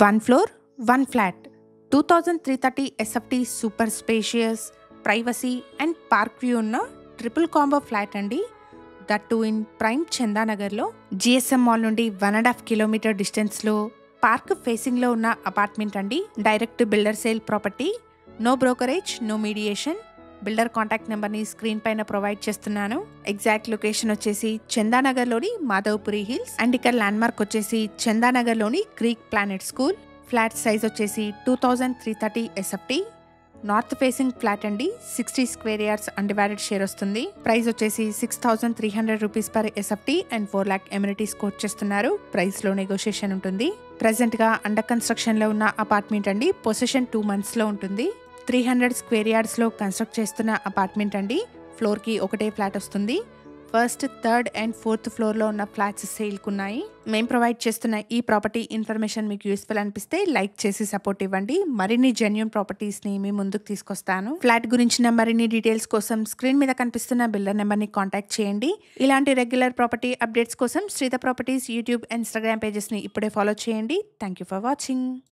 1 floor, 1 flat, 2330 SFT super spacious, privacy and park view ఉన్న triple combo flat అండి. That too in prime చందానగర్లో GSM mall నుండి 1.5 kilometre డిస్టెన్స్లో park ఫేసింగ్లో ఉన్న అపార్ట్మెంట్ అండి. Direct builder sale property, no brokerage, no mediation. Builder contact నెంబర్ని screen పైన ప్రొవైడ్ చేస్తున్నాను. ఎగ్జాక్ట్ లొకేషన్ వచ్చేసి చందానగర్లోని మాధవపురి హిల్స్ అండ్ ఇక్కడ ల్యాండ్మార్క్ వచ్చేసి చందానగర్లోని Greek planet school. Flat size వచ్చేసి 2330 SFT. నార్త్ ఫేసింగ్ ఫ్లాట్ అండి. 60 స్క్వేర్ యార్డ్స్ అన్డివైడెడ్ షేర్ వస్తుంది. ప్రైస్ వచ్చేసి 6300 rupees per SFT and 4 lakh amenities quote చేస్తున్నారు. ప్రైస్ లో నెగోషియేషన్ ఉంటుంది. ప్రెసెంట్ గా అండర్ కన్స్ట్రక్షన్ లో ఉన్న అపార్ట్మెంట్ అండి. పొజిషన్ 2 months లో ఉంటుంది. 300 స్క్వేర్ యార్డ్స్ లో కన్స్ట్రక్ట్ చేస్తున్న అపార్ట్మెంట్ అండి. ఫ్లోర్ కి ఒకటే ఫ్లాట్ వస్తుంది. First, third and fourth floor లో ఉన్న ఫ్లాట్స్ సేల్ కున్నాయి. మేము ప్రొవైడ్ చేస్తున్న ఈ ప్రాపర్టీ ఇన్ఫర్మేషన్ మీకు యూస్ఫుల్ అనిపిస్తే లైక్ చేసి సపోర్ట్ ఇవ్వండి. మరిన్ని జెన్యూన్ ప్రాపర్టీస్ ని మీ ముందుకు తీసుకొస్తాను. ఫ్లాట్ గురించిన మరిన్ని డీటెయిల్స్ కోసం స్క్రీన్ మీద కనిపిస్తున్న బిల్డర్ నెంబర్ ని కాంటాక్ట్ చేయండి. ఇలాంటి రెగ్యులర్ ప్రాపర్టీ అప్డేట్స్ కోసం శ్రీత ప్రాపర్టీస్ యూట్యూబ్, ఇన్స్టాగ్రామ్ పేజెస్ ని ఇప్పుడే ఫాలో చేయండి. Thank you for watching.